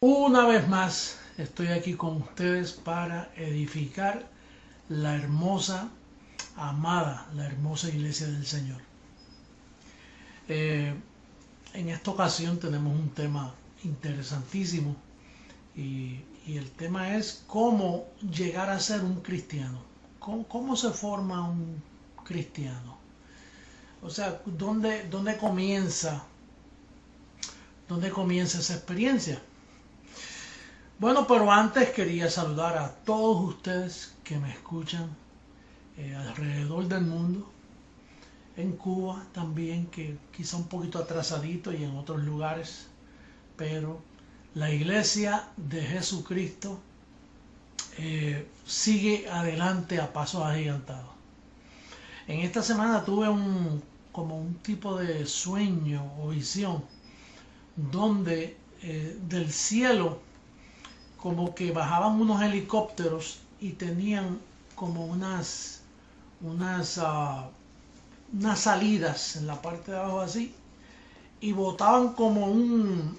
Una vez más estoy aquí con ustedes para edificar la hermosa, amada, la hermosa iglesia del Señor. En esta ocasión tenemos un tema interesantísimo y el tema es cómo llegar a ser un cristiano. ¿Cómo se forma un cristiano? O sea, ¿dónde comienza esa experiencia? Bueno, pero antes quería saludar a todos ustedes que me escuchan alrededor del mundo, en Cuba también, que quizá un poquito atrasadito y en otros lugares, pero la iglesia de Jesucristo sigue adelante a pasos agigantados. En esta semana tuve como un tipo de sueño o visión donde del cielo como que bajaban unos helicópteros y tenían como unas salidas en la parte de abajo así y botaban como un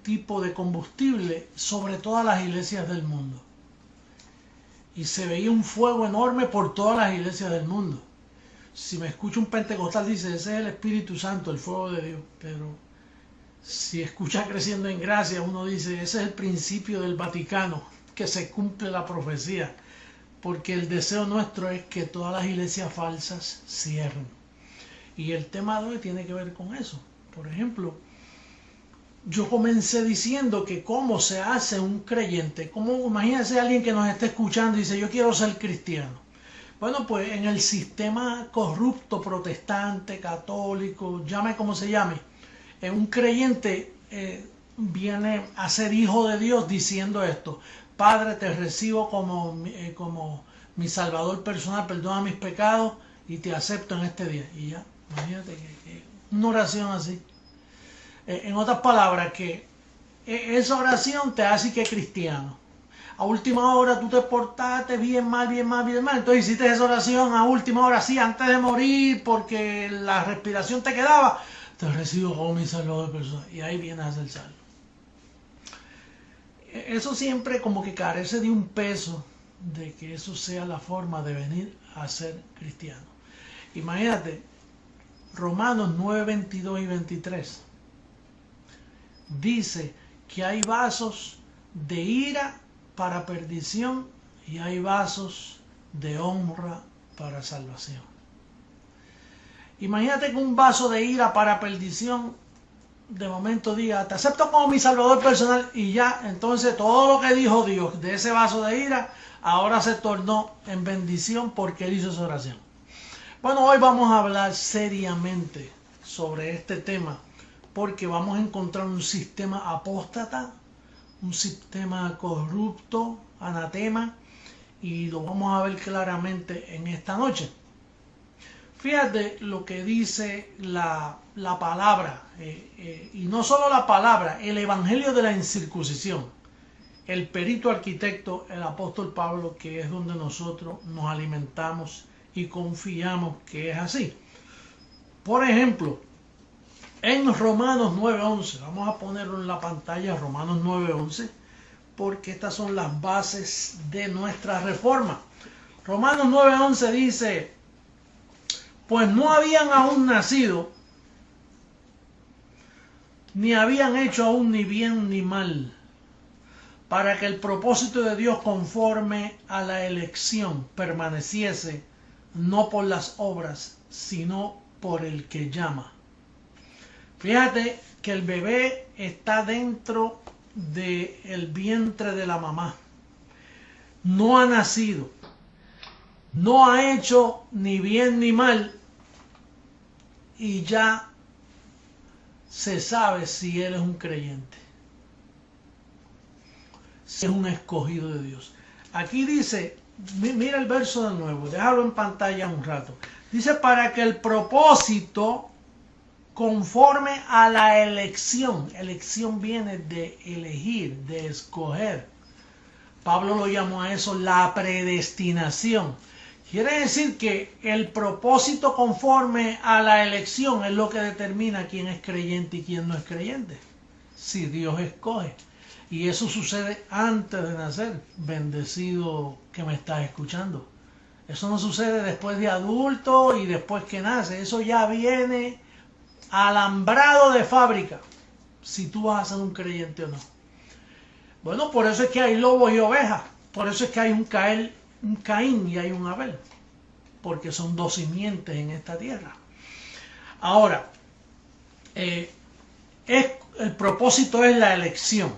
tipo de combustible sobre todas las iglesias del mundo. Y se veía un fuego enorme por todas las iglesias del mundo. Si me escucha un pentecostal dice, ese es el Espíritu Santo, el fuego de Dios, pero si escucha Creciendo en Gracia, uno dice, ese es el principio del Vaticano, que se cumple la profecía, porque el deseo nuestro es que todas las iglesias falsas cierren. Y el tema de hoy tiene que ver con eso. Por ejemplo, yo comencé diciendo que cómo se hace un creyente. Imagínense a alguien que nos esté escuchando y dice, yo quiero ser cristiano. Bueno, pues en el sistema corrupto, protestante, católico, llame como se llame, un creyente viene a ser hijo de Dios diciendo esto: Padre, te recibo como mi Salvador personal, perdona mis pecados y te acepto en este día. Y ya, imagínate que una oración así. En otras palabras, que esa oración te hace que cristiano. A última hora tú te portaste bien mal, bien mal, bien mal. Entonces hiciste esa oración a última hora, sí, antes de morir, porque la respiración te quedaba. Te recibo como mi Salvador personal. Y ahí vienes a ser salvo. Eso siempre como que carece de un peso de que eso sea la forma de venir a ser cristiano. Imagínate, Romanos 9, 22 y 23 dice que hay vasos de ira para perdición y hay vasos de honra para salvación. Imagínate que un vaso de ira para perdición de momento diga, te acepto como mi Salvador personal, y ya, entonces todo lo que dijo Dios de ese vaso de ira ahora se tornó en bendición porque él hizo esa oración. Bueno, hoy vamos a hablar seriamente sobre este tema porque vamos a encontrar un sistema apóstata, un sistema corrupto, anatema, y lo vamos a ver claramente en esta noche. Fíjate lo que dice la palabra, y no solo la palabra, el evangelio de la incircuncisión, el perito arquitecto, el apóstol Pablo, que es donde nosotros nos alimentamos y confiamos que es así. Por ejemplo, en Romanos 9:11, vamos a ponerlo en la pantalla, Romanos 9:11, porque estas son las bases de nuestra reforma. Romanos 9:11 dice, pues no habían aún nacido, ni habían hecho aún ni bien ni mal, para que el propósito de Dios conforme a la elección permaneciese, no por las obras, sino por el que llama. Fíjate que el bebé está dentro del vientre de la mamá. No ha nacido. No ha hecho ni bien ni mal. Y ya se sabe si él es un creyente. Si es un escogido de Dios. Aquí dice, mira el verso de nuevo, déjalo en pantalla un rato. Dice, para que el propósito conforme a la elección. Elección viene de elegir, de escoger. Pablo lo llamó a eso la predestinación. Quiere decir que el propósito conforme a la elección es lo que determina quién es creyente y quién no es creyente. si Dios escoge. Y eso sucede antes de nacer, bendecido que me estás escuchando. Eso no sucede después de adulto y después que nace. Eso ya viene alambrado de fábrica, si tú vas a ser un creyente o no. Bueno, por eso es que hay lobos y ovejas. Por eso es que hay un Caín y hay un Abel. Porque son dos simientes en esta tierra. Ahora, el propósito es la elección.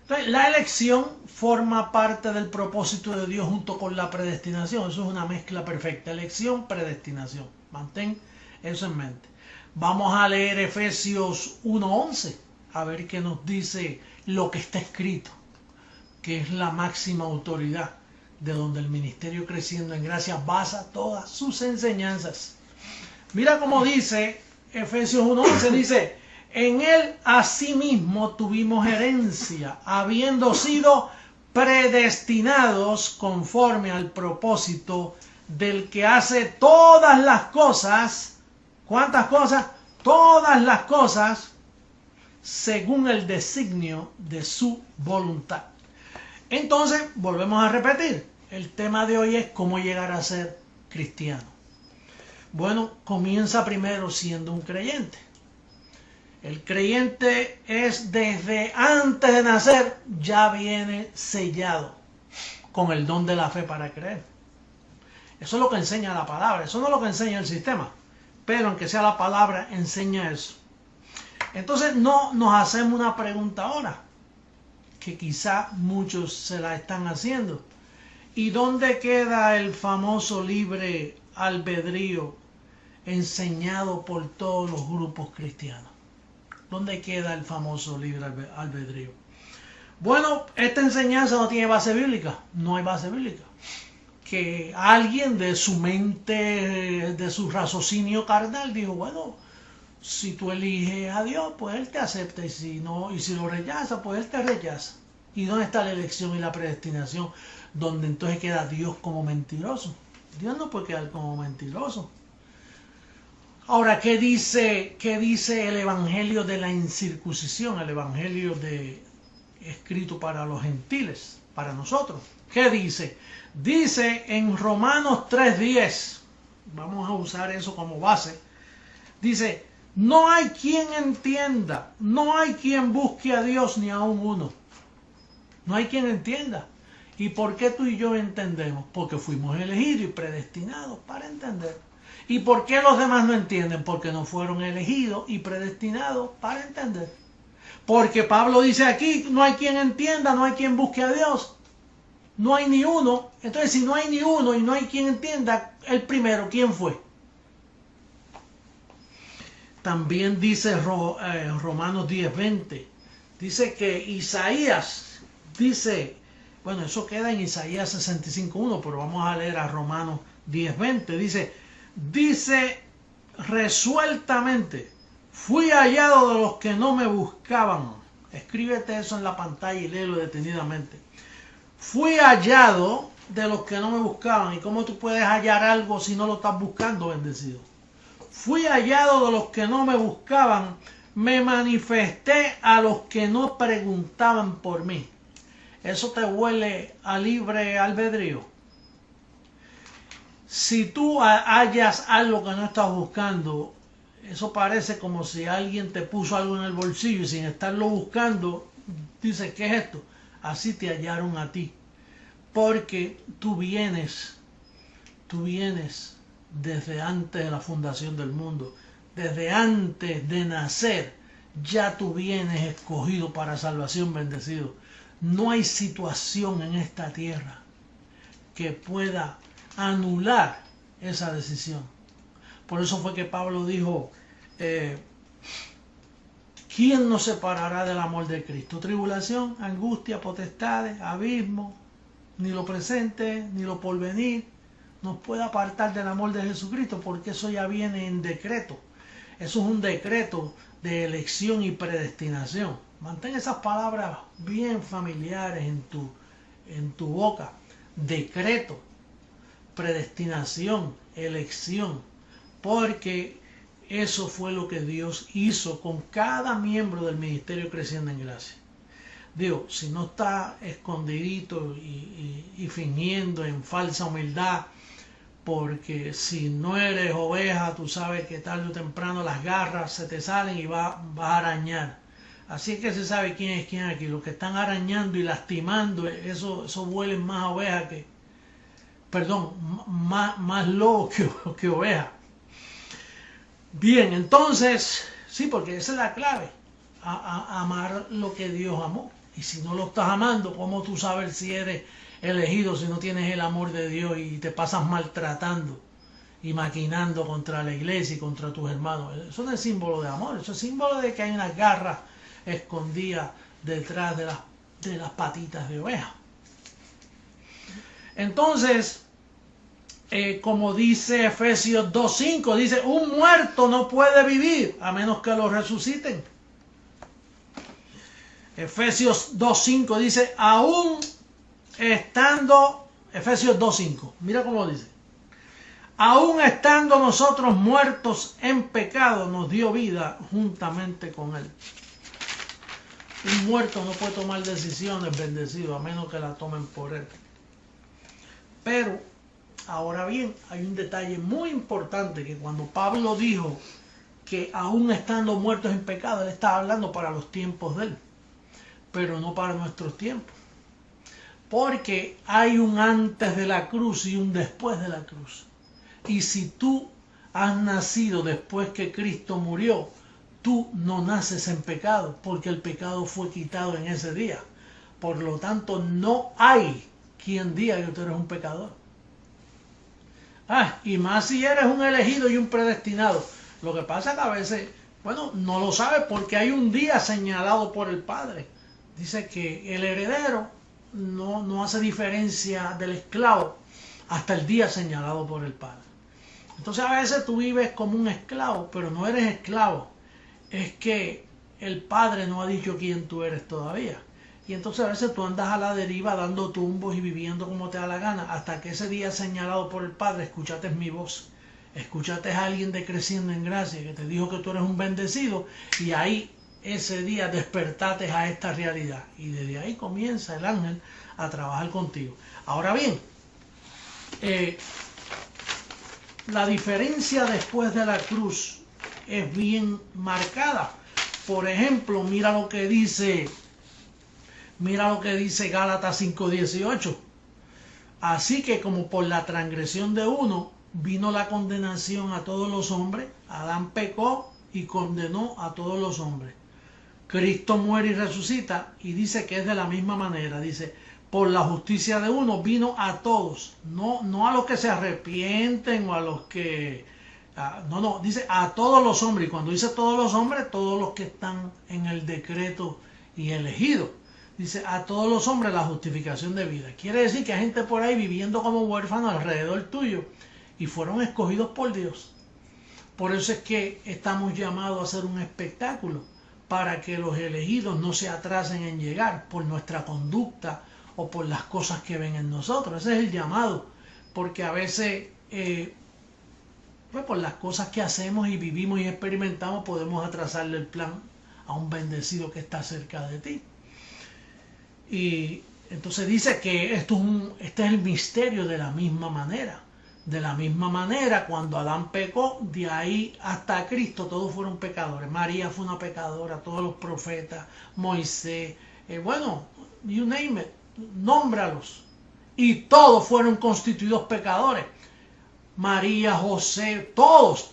Entonces, la elección forma parte del propósito de Dios junto con la predestinación. Eso es una mezcla perfecta. Elección, predestinación. Mantén eso en mente. Vamos a leer Efesios 1:11, a ver qué nos dice lo que está escrito, que es la máxima autoridad de donde el ministerio Creciendo en Gracia basa todas sus enseñanzas. Mira cómo dice Efesios 1:11, dice: en él asimismo tuvimos herencia, habiendo sido predestinados conforme al propósito del que hace todas las cosas. ¿Cuántas cosas? Todas las cosas según el designio de su voluntad. Entonces, volvemos a repetir. El tema de hoy es cómo llegar a ser cristiano. Bueno, comienza primero siendo un creyente. El creyente es desde antes de nacer, ya viene sellado con el don de la fe para creer. Eso es lo que enseña la palabra, eso no es lo que enseña el sistema, pero aunque sea la palabra, enseña eso. Entonces no nos hacemos una pregunta ahora, que quizá muchos se la están haciendo. ¿Y dónde queda el famoso libre albedrío enseñado por todos los grupos cristianos? ¿Dónde queda el famoso libre albedrío? Bueno, esta enseñanza no tiene base bíblica. No hay base bíblica. Que alguien de su mente, de su raciocinio carnal, dijo: bueno, si tú eliges a Dios, pues Él te acepta. Y si no, y si lo rechaza, pues Él te rechaza. ¿Y dónde está la elección y la predestinación? Donde entonces queda Dios como mentiroso. Dios no puede quedar como mentiroso. Ahora, ¿qué dice el evangelio de la incircuncisión? El evangelio escrito para los gentiles, para nosotros. ¿Qué dice? Dice en Romanos 3:10, vamos a usar eso como base. Dice: no hay quien entienda, no hay quien busque a Dios, ni aun uno. No hay quien entienda. ¿Y por qué tú y yo entendemos? Porque fuimos elegidos y predestinados para entender. ¿Y por qué los demás no entienden? Porque no fueron elegidos y predestinados para entender. Porque Pablo dice aquí: no hay quien entienda, no hay quien busque a Dios. No hay ni uno. Entonces, si no hay ni uno y no hay quien entienda, el primero, ¿quién fue? También dice Romanos 10:20. Dice que Isaías dice, bueno, eso queda en Isaías 65:1, pero vamos a leer a Romanos 10:20. Dice resueltamente: fui hallado de los que no me buscaban. Escríbete eso en la pantalla y léelo detenidamente. Fui hallado de los que no me buscaban. ¿Y cómo tú puedes hallar algo si no lo estás buscando, bendecido? Fui hallado de los que no me buscaban. Me manifesté a los que no preguntaban por mí. ¿Eso te huele a libre albedrío? Si tú hallas algo que no estás buscando, eso parece como si alguien te puso algo en el bolsillo y sin estarlo buscando, dices: ¿qué es esto? Así te hallaron a ti. Porque tú vienes desde antes de la fundación del mundo. Desde antes de nacer, ya tú vienes escogido para salvación, bendecido. No hay situación en esta tierra que pueda anular esa decisión. Por eso fue que Pablo dijo: ¿quién nos separará del amor de Cristo? Tribulación, angustia, potestades, abismo, ni lo presente, ni lo porvenir nos puede apartar del amor de Jesucristo, porque eso ya viene en decreto. Eso es un decreto de elección y predestinación. Mantén esas palabras bien familiares en tu boca. Decreto, predestinación, elección. Porque eso fue lo que Dios hizo con cada miembro del ministerio Creciendo en Gracia. Digo, si no está escondidito y fingiendo en falsa humildad, porque si no eres oveja, tú sabes que tarde o temprano las garras se te salen y vas a arañar. Así es que se sabe quién es quién aquí. Los que están arañando y lastimando, eso huelen más a oveja que, perdón, más lobo que oveja. Bien, entonces, sí, porque esa es la clave, amar lo que Dios amó. Y si no lo estás amando, ¿cómo tú sabes si eres elegido si no tienes el amor de Dios y te pasas maltratando y maquinando contra la iglesia y contra tus hermanos? Eso no es símbolo de amor, eso es símbolo de que hay unas garras escondidas detrás de las patitas de oveja. Entonces, como dice Efesios 2.5, dice, un muerto no puede vivir a menos que lo resuciten. Efesios 2.5 dice, aún estando, Efesios 2.5, mira cómo dice, aún estando nosotros muertos en pecado, nos dio vida juntamente con Él. Un muerto no puede tomar decisiones, bendecido, a menos que las tomen por Él. Pero, ahora bien, hay un detalle muy importante, que cuando Pablo dijo que aún estando muertos en pecado, él estaba hablando para los tiempos de Él, pero no para nuestros tiempos. Porque hay un antes de la cruz y un después de la cruz. Y si tú has nacido después que Cristo murió, tú no naces en pecado, porque el pecado fue quitado en ese día. Por lo tanto, no hay quien diga que tú eres un pecador. Y más si eres un elegido y un predestinado. Lo que pasa es que a veces, bueno, no lo sabes porque hay un día señalado por el Padre. Dice que el heredero no hace diferencia del esclavo hasta el día señalado por el Padre. Entonces a veces tú vives como un esclavo, pero no eres esclavo. Es que el Padre no ha dicho quién tú eres todavía. Y entonces a veces tú andas a la deriva dando tumbos y viviendo como te da la gana, hasta que ese día señalado por el Padre, escúchate mi voz. Escúchate a alguien de Creciendo en Gracia que te dijo que tú eres un bendecido, y ahí ese día despertaste a esta realidad. Y desde ahí comienza el ángel a trabajar contigo. Ahora bien, la diferencia después de la cruz es bien marcada. Por ejemplo, mira lo que dice Gálatas 5:18. Así que como por la transgresión de uno vino la condenación a todos los hombres, Adán pecó y condenó a todos los hombres. Cristo muere y resucita, y dice que es de la misma manera. Dice, por la justicia de uno vino a todos, no a los que se arrepienten o a los que... dice a todos los hombres. Y cuando dice todos los hombres, todos los que están en el decreto y elegidos. Dice a todos los hombres la justificación de vida. Quiere decir que hay gente por ahí viviendo como huérfanos alrededor tuyo y fueron escogidos por Dios. Por eso es que estamos llamados a hacer un espectáculo, para que los elegidos no se atrasen en llegar por nuestra conducta o por las cosas que ven en nosotros. Ese es el llamado, porque a veces por las cosas que hacemos y vivimos y experimentamos podemos atrasarle el plan a un bendecido que está cerca de ti. Y entonces dice que este es el misterio de la misma manera. De la misma manera, cuando Adán pecó, de ahí hasta Cristo todos fueron pecadores. María fue una pecadora, todos los profetas, Moisés, you name it, nómbralos. Y todos fueron constituidos pecadores. María, José, todos.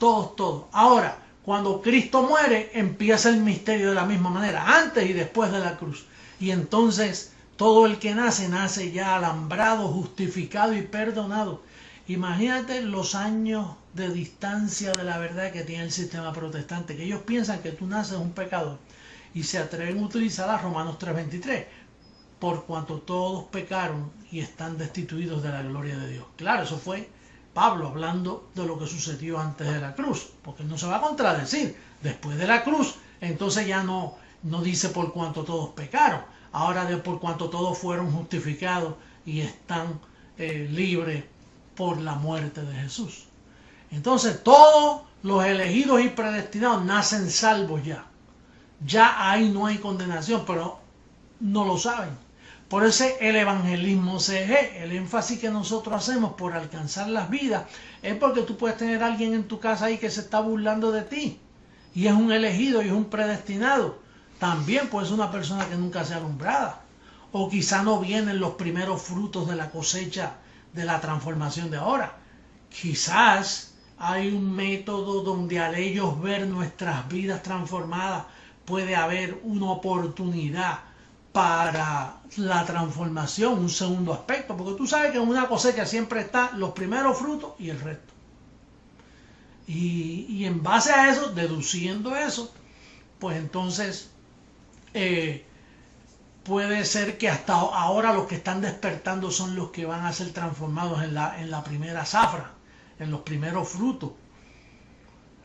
Ahora, cuando Cristo muere, empieza el misterio de la misma manera, antes y después de la cruz. Y entonces todo el que nace ya alambrado, justificado y perdonado. Imagínate los años de distancia de la verdad que tiene el sistema protestante, que ellos piensan que tú naces un pecador y se atreven a utilizar a Romanos 3:23, por cuanto todos pecaron y están destituidos de la gloria de Dios. Claro, eso fue Pablo hablando de lo que sucedió antes de la cruz, porque no se va a contradecir. Después de la cruz, entonces ya no dice por cuanto todos pecaron, ahora de por cuanto todos fueron justificados y están libres por la muerte de Jesús. Entonces todos los elegidos y predestinados nacen salvos ya. Ya ahí no hay condenación, pero no lo saben. Por eso el evangelismo CG, el énfasis que nosotros hacemos por alcanzar las vidas, es porque tú puedes tener a alguien en tu casa ahí que se está burlando de ti. Y es un elegido y es un predestinado. También puede ser una persona que nunca sea alumbrada. O quizá no vienen los primeros frutos de la cosecha de la transformación de ahora. Quizás hay un método donde al ellos ver nuestras vidas transformadas puede haber una oportunidad para la transformación, un segundo aspecto, porque tú sabes que en una cosecha siempre están los primeros frutos y el resto. Y en base a eso, deduciendo eso, pues entonces puede ser que hasta ahora los que están despertando son los que van a ser transformados en la primera zafra, en los primeros frutos.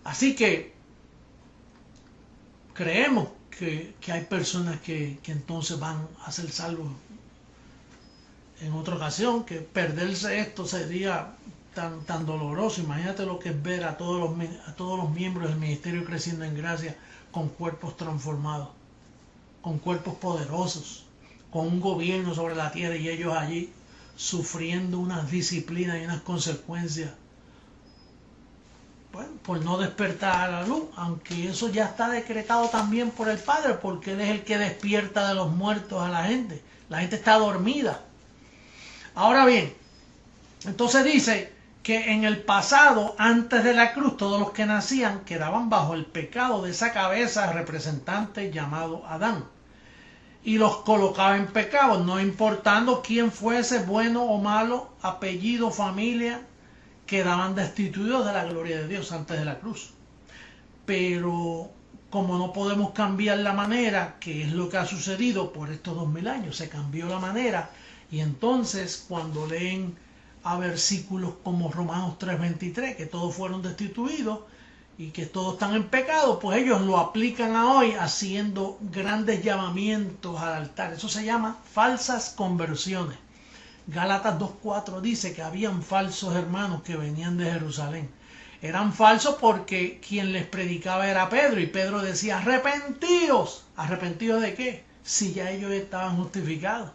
Así que creemos que hay personas que entonces van a ser salvos en otra ocasión, que perderse esto sería tan doloroso. Imagínate lo que es ver a todos los miembros del ministerio creciendo en gracia con cuerpos transformados, con cuerpos poderosos, con un gobierno sobre la tierra y ellos allí sufriendo unas disciplinas y unas consecuencias, bueno, por no despertar a la luz, aunque eso ya está decretado también por el Padre, porque Él es el que despierta de los muertos a la gente. La gente está dormida. Ahora bien, entonces dice que en el pasado, antes de la cruz, todos los que nacían quedaban bajo el pecado de esa cabeza representante llamado Adán. Y los colocaba en pecado, no importando quién fuese, bueno o malo, apellido, familia, quedaban destituidos de la gloria de Dios antes de la cruz. Pero como no podemos cambiar la manera, que es lo que ha sucedido por estos 2000 años, se cambió la manera, y entonces cuando leen a versículos como Romanos 3:23, que todos fueron destituidos y que todos están en pecado, pues ellos lo aplican a hoy haciendo grandes llamamientos al altar. Eso se llama falsas conversiones. Gálatas 2:4 dice que habían falsos hermanos que venían de Jerusalén. Eran falsos porque quien les predicaba era Pedro, y Pedro decía: arrepentíos. ¿Arrepentidos de qué? Si ya ellos estaban justificados.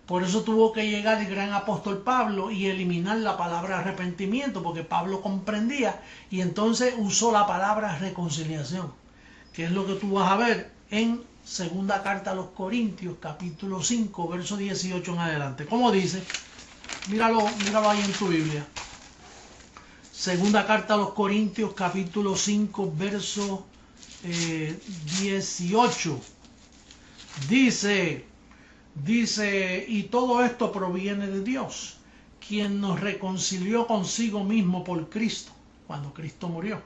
Por eso tuvo que llegar el gran apóstol Pablo y eliminar la palabra arrepentimiento, porque Pablo comprendía, y entonces usó la palabra reconciliación, que es lo que tú vas a ver en segunda carta a los Corintios, capítulo 5, verso 18 en adelante. ¿Cómo dice? Míralo ahí en tu Biblia. Segunda carta a los Corintios, capítulo 5, verso 18. Dice, y todo esto proviene de Dios, quien nos reconcilió consigo mismo por Cristo, cuando Cristo murió,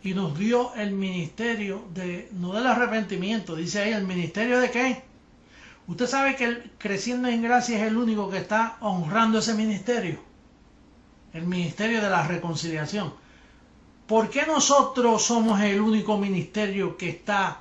y nos dio el ministerio no del arrepentimiento, dice ahí, ¿el ministerio de qué? Usted sabe que el Creciendo en Gracia es el único que está honrando ese ministerio, el ministerio de la reconciliación. ¿Por qué nosotros somos el único ministerio que está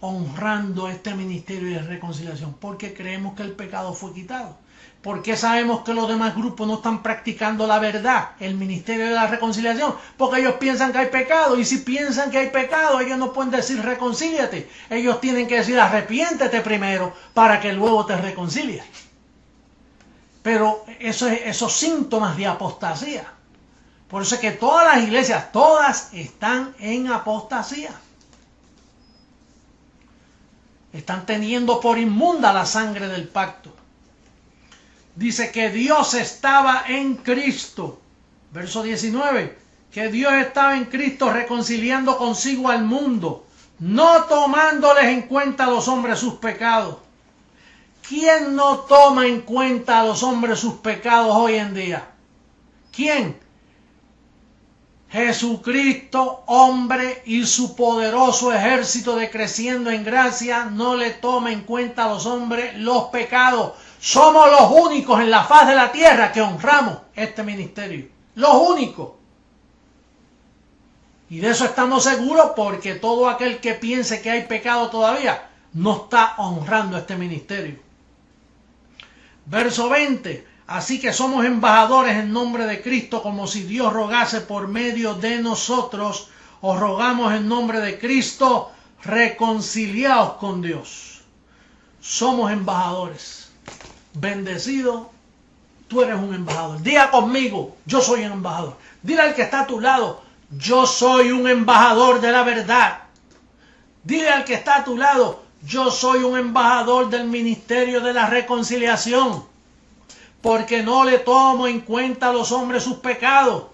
honrando este ministerio de reconciliación? Porque creemos que el pecado fue quitado. Porque sabemos que los demás grupos no están practicando la verdad, el ministerio de la reconciliación, porque ellos piensan que hay pecado, y si piensan que hay pecado, ellos no pueden decir reconcíliate, ellos tienen que decir arrepiéntete primero para que luego te reconcilies. Pero esos síntomas de apostasía. Por eso es que todas las iglesias, todas están en apostasía. Están teniendo por inmunda la sangre del pacto. Dice que Dios estaba en Cristo. Verso 19. Que Dios estaba en Cristo reconciliando consigo al mundo, no tomándoles en cuenta a los hombres sus pecados. ¿Quién no toma en cuenta a los hombres sus pecados hoy en día? ¿Quién? Jesucristo, hombre, y su poderoso ejército de Creciendo en Gracia no le toma en cuenta a los hombres los pecados. Somos los únicos en la faz de la tierra que honramos este ministerio. Los únicos. Y de eso estamos seguros, porque todo aquel que piense que hay pecado todavía no está honrando este ministerio. Verso 20. Así que somos embajadores en nombre de Cristo, como si Dios rogase por medio de nosotros. Os rogamos en nombre de Cristo, reconciliaos con Dios. Somos embajadores. Bendecido, tú eres un embajador. Diga conmigo, yo soy un embajador. Dile al que está a tu lado, yo soy un embajador de la verdad. Dile al que está a tu lado, yo soy un embajador del ministerio de la reconciliación. Porque no le tomo en cuenta a los hombres sus pecados.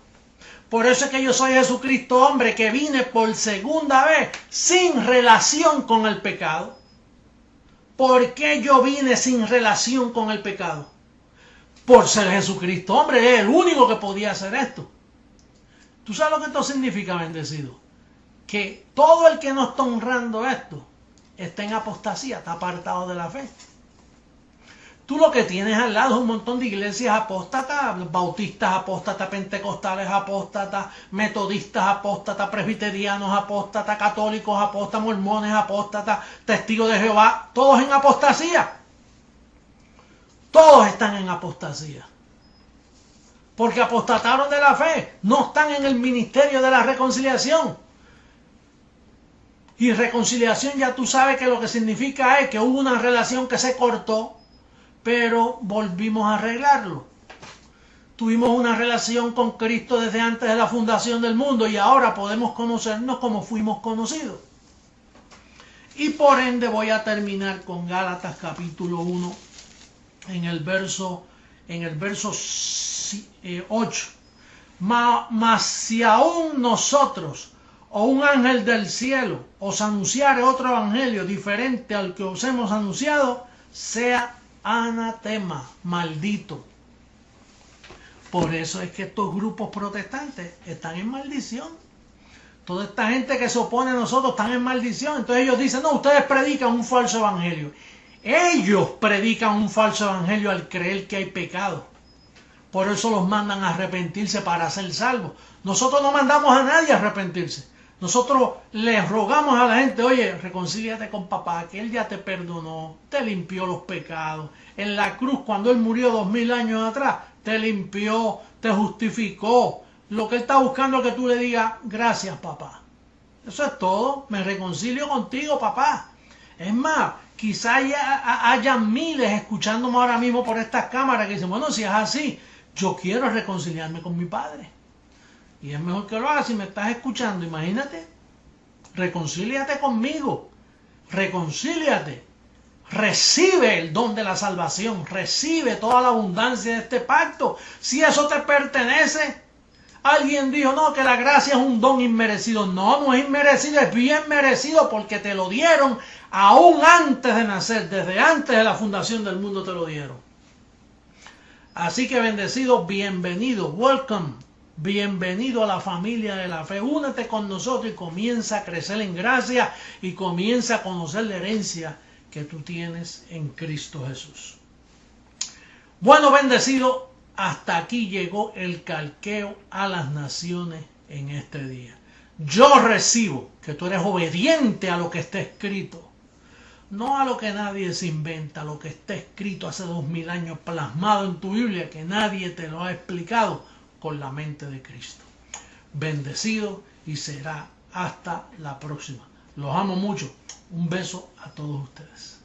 Por eso es que yo soy Jesucristo, hombre, que vine por segunda vez sin relación con el pecado. ¿Por qué yo vine sin relación con el pecado? Por ser Jesucristo, hombre, es el único que podía hacer esto. ¿Tú sabes lo que esto significa, bendecido? Que todo el que no está honrando esto está en apostasía, está apartado de la fe. Tú lo que tienes al lado es un montón de iglesias apóstatas, bautistas apóstatas, pentecostales apóstatas, metodistas apóstatas, presbiterianos apóstatas, católicos apóstatas, mormones apóstatas, testigos de Jehová, todos en apostasía. Todos están en apostasía. Porque apostataron de la fe, no están en el ministerio de la reconciliación. Y reconciliación ya tú sabes que lo que significa es que hubo una relación que se cortó, pero volvimos a arreglarlo. Tuvimos una relación con Cristo desde antes de la fundación del mundo y ahora podemos conocernos como fuimos conocidos. Y por ende voy a terminar con Gálatas capítulo 1 en el verso 8. Mas si aún nosotros o un ángel del cielo os anunciare otro evangelio diferente al que os hemos anunciado, sea anatema, maldito. Por eso es que estos grupos protestantes están en maldición. Toda esta gente que se opone a nosotros están en maldición. Entonces ellos dicen, no, ustedes predican un falso evangelio. Ellos predican un falso evangelio al creer que hay pecado. Por eso los mandan a arrepentirse para ser salvos. Nosotros no mandamos a nadie a arrepentirse. Nosotros les rogamos a la gente, oye, reconcíliate con papá, que él ya te perdonó, te limpió los pecados. En la cruz, cuando él murió 2000 años atrás, te limpió, te justificó. Lo que él está buscando es que tú le digas, gracias papá. Eso es todo, me reconcilio contigo papá. Es más, quizá haya miles escuchándome ahora mismo por estas cámaras que dicen, bueno, si es así, yo quiero reconciliarme con mi padre. Y es mejor que lo hagas si me estás escuchando. Imagínate, reconcíliate conmigo, reconcíliate, recibe el don de la salvación, recibe toda la abundancia de este pacto. Si eso te pertenece, alguien dijo, no, que la gracia es un don inmerecido. No, no es inmerecido, es bien merecido porque te lo dieron aún antes de nacer, desde antes de la fundación del mundo te lo dieron. Así que bendecido, bienvenido, welcome. Bienvenido a la familia de la fe. Únete con nosotros y comienza a crecer en gracia y comienza a conocer la herencia que tú tienes en Cristo Jesús. Bueno, bendecido, hasta aquí llegó el calqueo a las naciones en este día. Yo recibo que tú eres obediente a lo que está escrito, no a lo que nadie se inventa, a lo que está escrito hace 2000 años plasmado en tu Biblia que nadie te lo ha explicado con la mente de Cristo. Bendecido y será hasta la próxima. Los amo mucho. Un beso a todos ustedes.